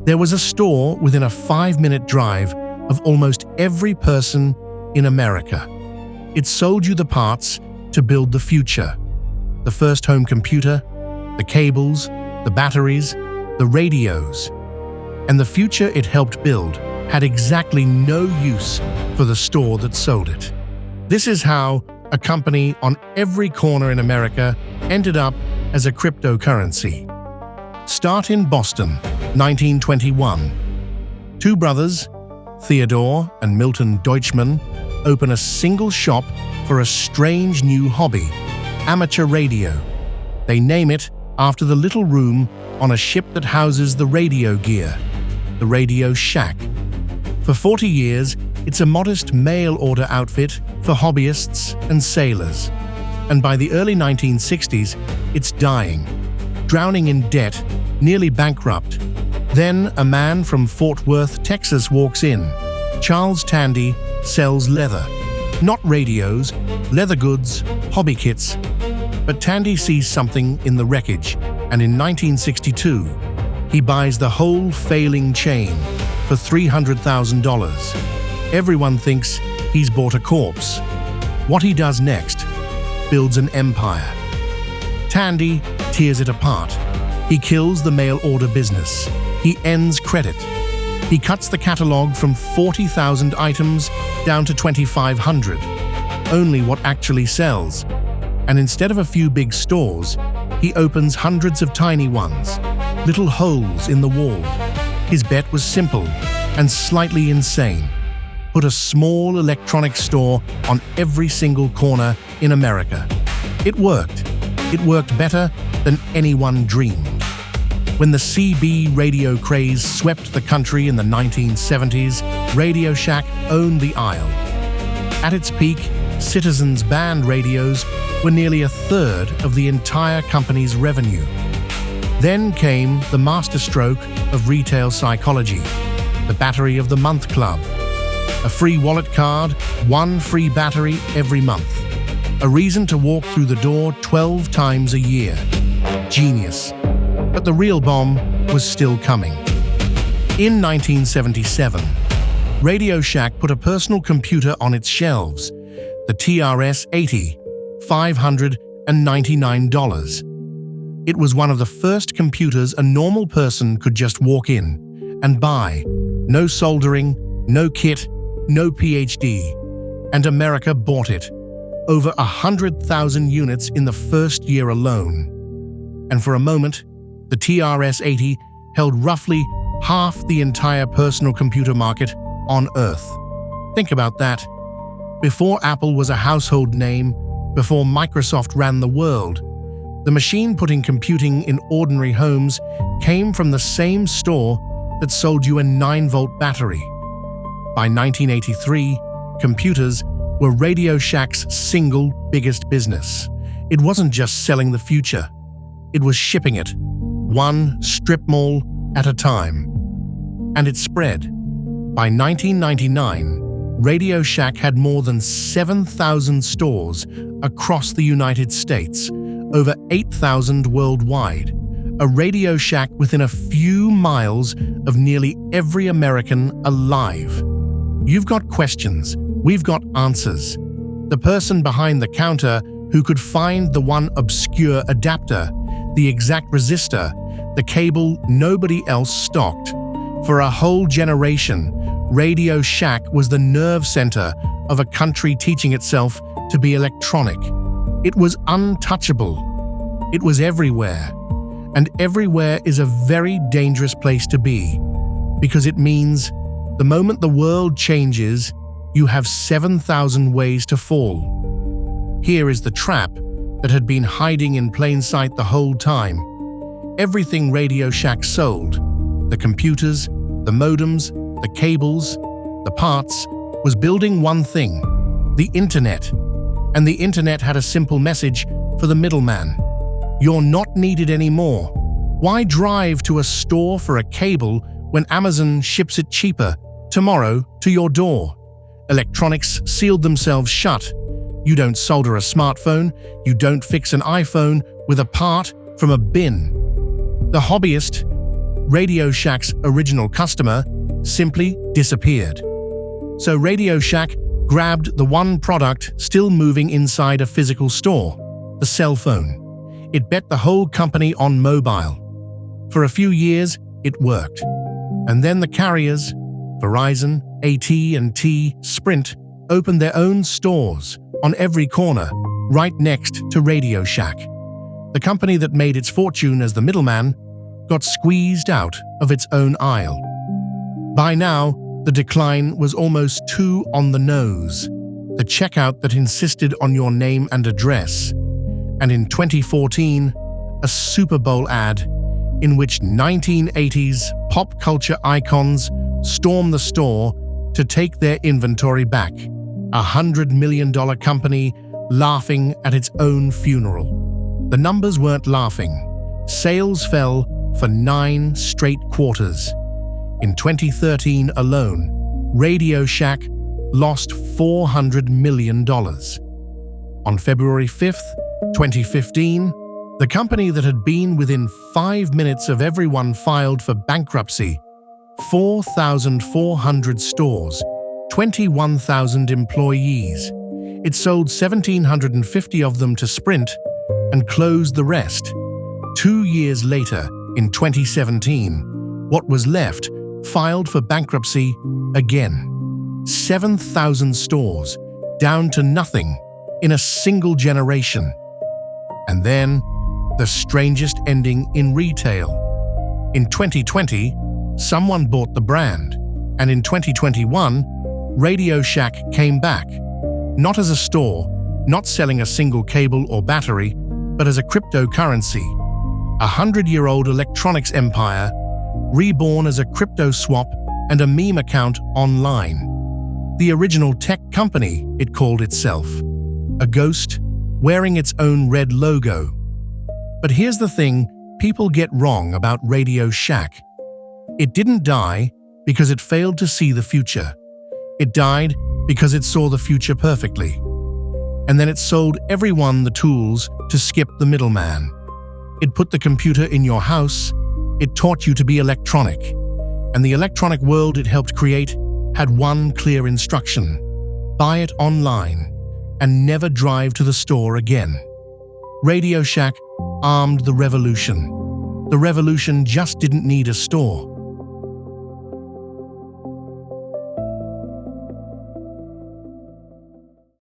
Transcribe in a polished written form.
There was a store within a 5-minute drive of almost every person in America. It sold you the parts to build the future. The first home computer, the cables, the batteries, the radios. And the future it helped build had exactly no use for the store that sold it. This is how a company on every corner in America ended up as a cryptocurrency. Start in Boston, 1921. Two brothers, Theodore and Milton Deutschmann, open a single shop for a strange new hobby, amateur radio. They name it after the little room on a ship that houses the radio gear, the Radioshack. For 40 years, it's a modest mail-order outfit for hobbyists and sailors. And by the early 1960s, it's dying, drowning in debt, nearly bankrupt. Then a man from Fort Worth, Texas walks in. Charles Tandy sells leather. Not radios, leather goods, hobby kits. But Tandy sees something in the wreckage, and in 1962, he buys the whole failing chain for $300,000. Everyone thinks he's bought a corpse. What he does next? Builds an empire. Tandy tears it apart. He kills the mail-order business. He ends credit. He cuts the catalog from 40,000 items down to 2,500, only what actually sells. And instead of a few big stores, he opens hundreds of tiny ones, little holes in the wall. His bet was simple and slightly insane. Put a small electronics store on every single corner in America. It worked. It worked better than anyone dreamed. When the CB radio craze swept the country in the 1970s, Radioshack owned the aisle. At its peak, Citizens band radios were nearly a third of the entire company's revenue. Then came the masterstroke of retail psychology, the Battery of the Month Club. A free wallet card, one free battery every month. A reason to walk through the door 12 times a year. Genius. But the real bomb was still coming. In 1977, Radioshack put a personal computer on its shelves, the TRS-80, $599. It was one of the first computers a normal person could just walk in and buy. No soldering, no kit, no PhD. And America bought it. Over 100,000 units in the first year alone. And for a moment, the TRS-80 held roughly half the entire personal computer market on Earth. Think about that. Before Apple was a household name, before Microsoft ran the world, the machine putting computing in ordinary homes came from the same store that sold you a 9-volt battery. By 1983, computers were Radioshack's single biggest business. It wasn't just selling the future. It was shipping it, one strip mall at a time. And it spread. By 1999, Radioshack had more than 7,000 stores across the United States, over 8,000 worldwide. A Radioshack within a few miles of nearly every American alive. You've got questions, we've got answers. The person behind the counter who could find the one obscure adapter, the exact resistor, the cable nobody else stocked. For a whole generation, Radioshack was the nerve center of a country teaching itself to be electronic. It was untouchable. It was everywhere. And everywhere is a very dangerous place to be, because it means the moment the world changes, you have 7,000 ways to fall. Here is the trap that had been hiding in plain sight the whole time. Everything Radioshack sold, the computers, the modems, the cables, the parts, was building one thing, the internet. And the internet had a simple message for the middleman. You're not needed anymore. Why drive to a store for a cable when Amazon ships it cheaper, tomorrow, to your door? Electronics sealed themselves shut. You don't solder a smartphone, you don't fix an iPhone with a part from a bin. The hobbyist Radioshack's original customer simply disappeared. So Radioshack grabbed the one product still moving inside a physical store, the cell phone. It bet the whole company on mobile. For a few years, it worked. And then the carriers, Verizon, AT&T, Sprint, opened their own stores on every corner, right next to Radioshack. The company that made its fortune as the middleman got squeezed out of its own aisle. By now, the decline was almost too on the nose. The checkout that insisted on your name and address. And in 2014, a Super Bowl ad in which 1980s pop culture icons stormed the store to take their inventory back. $100 million company laughing at its own funeral. The numbers weren't laughing. Sales fell for 9 straight quarters. In 2013 alone, Radioshack lost $400 million. On February 5th, 2015, the company that had been within 5 minutes of everyone filed for bankruptcy. 4,400 stores, 21,000 employees. It sold 1,750 of them to Sprint and closed the rest. 2 years later, in 2017, what was left filed for bankruptcy again. 7,000 stores, down to nothing in a single generation. And then, the strangest ending in retail. In 2020, someone bought the brand, and in 2021, Radioshack came back, not as a store, not selling a single cable or battery, but as a cryptocurrency. A 100-year-old electronics empire, reborn as a crypto swap and a meme account online. The original tech company, it called itself. A ghost, wearing its own red logo. But here's the thing people get wrong about Radioshack. It didn't die because it failed to see the future. It died because it saw the future perfectly. And then it sold everyone the tools to skip the middleman. It put the computer in your house. It taught you to be electronic. And the electronic world it helped create had one clear instruction: buy it online and never drive to the store again. Radioshack armed the revolution. The revolution just didn't need a store.